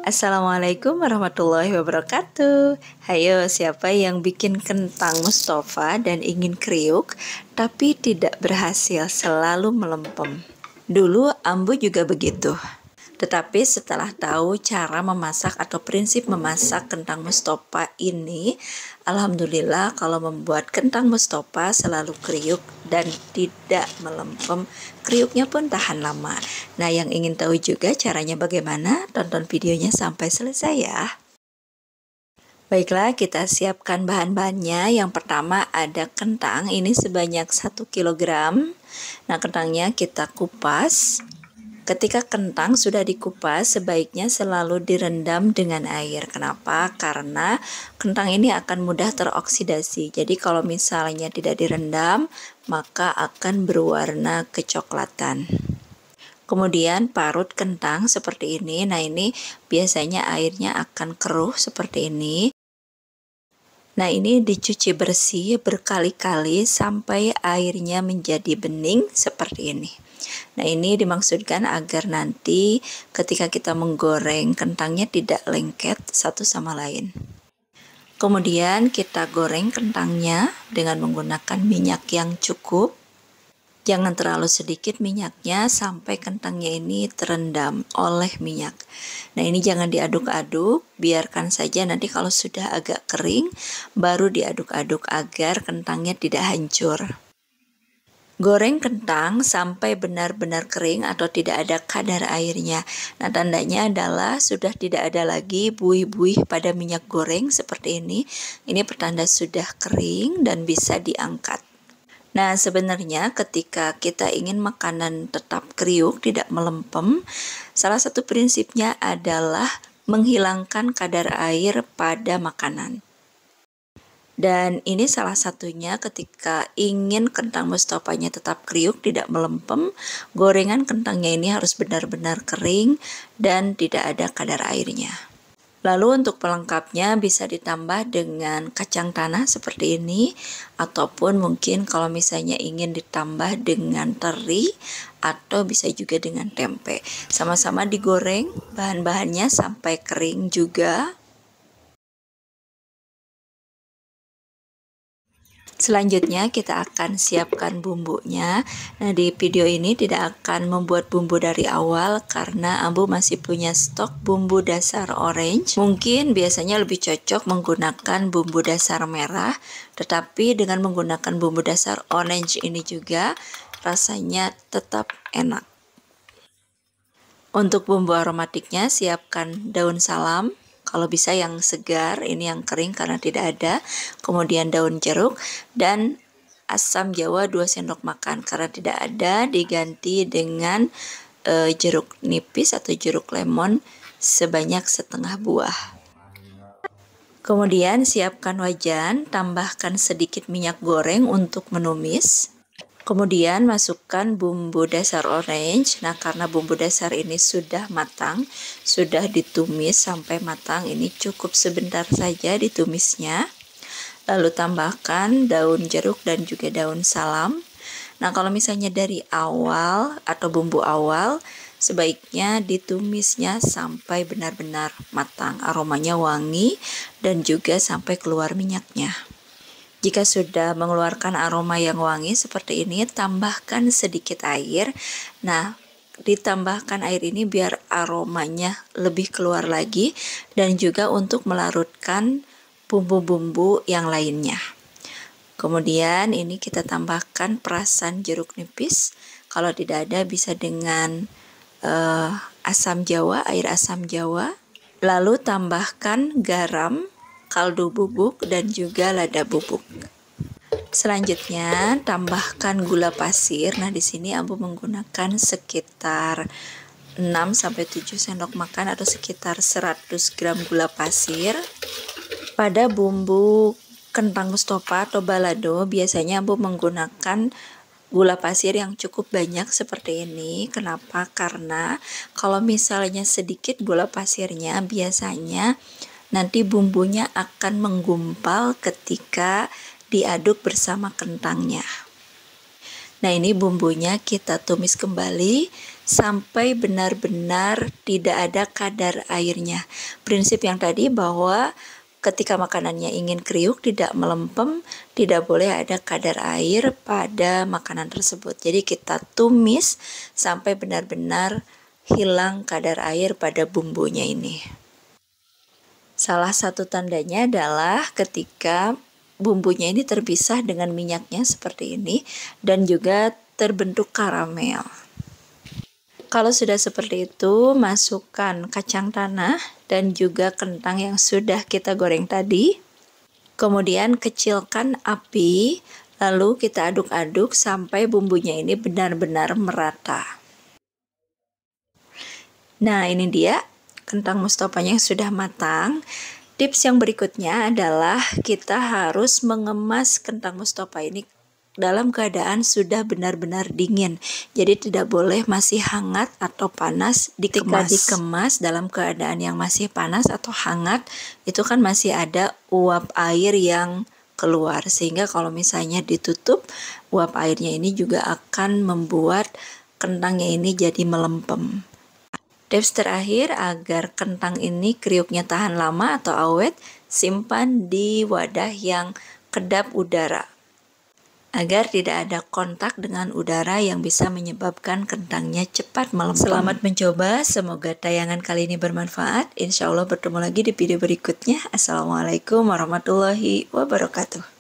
Assalamualaikum warahmatullahi wabarakatuh. Hayo, siapa yang bikin kentang Mustafa dan ingin kriuk tapi tidak berhasil, selalu melempem? Dulu Ambu juga begitu. Tetapi setelah tahu cara memasak atau prinsip memasak kentang Mustafa ini, alhamdulillah kalau membuat kentang Mustafa selalu kriuk dan tidak melempem. Kriuknya pun tahan lama. Nah, yang ingin tahu juga caranya bagaimana, tonton videonya sampai selesai ya. Baiklah, kita siapkan bahan-bahannya. Yang pertama ada kentang, ini sebanyak 1 kilogram. Nah, kentangnya kita kupas. Ketika kentang sudah dikupas, sebaiknya selalu direndam dengan air. Kenapa? Karena kentang ini akan mudah teroksidasi. Jadi kalau misalnya tidak direndam, maka akan berwarna kecoklatan. Kemudian parut kentang seperti ini. Nah, ini biasanya airnya akan keruh seperti ini. Nah, ini dicuci bersih berkali-kali sampai airnya menjadi bening seperti ini. Nah, ini dimaksudkan agar nanti ketika kita menggoreng kentangnya tidak lengket satu sama lain. Kemudian kita goreng kentangnya dengan menggunakan minyak yang cukup. Jangan terlalu sedikit minyaknya sampai kentangnya ini terendam oleh minyak. Nah, ini jangan diaduk-aduk, biarkan saja nanti kalau sudah agak kering baru diaduk-aduk agar kentangnya tidak hancur. Goreng kentang sampai benar-benar kering atau tidak ada kadar airnya. Nah, tandanya adalah sudah tidak ada lagi buih-buih pada minyak goreng seperti ini. Ini pertanda sudah kering dan bisa diangkat. Nah, sebenarnya ketika kita ingin makanan tetap kriuk, tidak melempem, salah satu prinsipnya adalah menghilangkan kadar air pada makanan. Dan ini salah satunya ketika ingin kentang Mustafanya tetap kriuk, tidak melempem, gorengan kentangnya ini harus benar-benar kering dan tidak ada kadar airnya. Lalu untuk pelengkapnya bisa ditambah dengan kacang tanah seperti ini, ataupun mungkin kalau misalnya ingin ditambah dengan teri, atau bisa juga dengan tempe. Sama-sama digoreng bahan-bahannya sampai kering juga. Selanjutnya kita akan siapkan bumbunya. Nah, di video ini tidak akan membuat bumbu dari awal karena Ambu masih punya stok bumbu dasar orange. Mungkin biasanya lebih cocok menggunakan bumbu dasar merah, tetapi dengan menggunakan bumbu dasar orange ini juga rasanya tetap enak. Untuk bumbu aromatiknya siapkan daun salam. Kalau bisa yang segar, ini yang kering karena tidak ada. Kemudian daun jeruk dan asam jawa 2 sendok makan. Karena tidak ada, diganti dengan jeruk nipis atau jeruk lemon sebanyak setengah buah. Kemudian siapkan wajan, tambahkan sedikit minyak goreng untuk menumis. Kemudian masukkan bumbu dasar orange. Nah, karena bumbu dasar ini sudah matang, sudah ditumis sampai matang, ini cukup sebentar saja ditumisnya. Lalu tambahkan daun jeruk dan juga daun salam. Nah, kalau misalnya dari awal atau bumbu awal, sebaiknya ditumisnya sampai benar-benar matang, aromanya wangi dan juga sampai keluar minyaknya. Jika sudah mengeluarkan aroma yang wangi seperti ini, tambahkan sedikit air. Nah, ditambahkan air ini biar aromanya lebih keluar lagi dan juga untuk melarutkan bumbu-bumbu yang lainnya. Kemudian ini kita tambahkan perasan jeruk nipis. Kalau tidak ada bisa dengan asam jawa, air asam jawa. Lalu tambahkan garam, kaldu bubuk dan juga lada bubuk. Selanjutnya tambahkan gula pasir. Nah, di sini Ambu menggunakan sekitar 6 sampai 7 sendok makan atau sekitar 100 gram gula pasir. Pada bumbu kentang Mustafa atau balado biasanya Ambu menggunakan gula pasir yang cukup banyak seperti ini. Kenapa? Karena kalau misalnya sedikit gula pasirnya, biasanya nanti bumbunya akan menggumpal ketika diaduk bersama kentangnya. Nah, ini bumbunya kita tumis kembali sampai benar-benar tidak ada kadar airnya. Prinsip yang tadi bahwa ketika makanannya ingin kriuk, tidak melempem, tidak boleh ada kadar air pada makanan tersebut. Jadi kita tumis sampai benar-benar hilang kadar air pada bumbunya ini. Salah satu tandanya adalah ketika bumbunya ini terpisah dengan minyaknya seperti ini dan juga terbentuk karamel. Kalau sudah seperti itu, masukkan kacang tanah dan juga kentang yang sudah kita goreng tadi. Kemudian kecilkan api, lalu kita aduk-aduk sampai bumbunya ini benar-benar merata. Nah, ini dia kentang mustofanya yang sudah matang. Tips yang berikutnya adalah kita harus mengemas kentang mustofa ini dalam keadaan sudah benar-benar dingin. Jadi tidak boleh masih hangat atau panas dikemas. Ketika dikemas dalam keadaan yang masih panas atau hangat, itu kan masih ada uap air yang keluar. Sehingga kalau misalnya ditutup, uap airnya ini juga akan membuat kentangnya ini jadi melempem. Tips terakhir agar kentang ini kriuknya tahan lama atau awet, simpan di wadah yang kedap udara agar tidak ada kontak dengan udara yang bisa menyebabkan kentangnya cepat melempem. Selamat mencoba, semoga tayangan kali ini bermanfaat. Insya Allah bertemu lagi di video berikutnya. Assalamualaikum warahmatullahi wabarakatuh.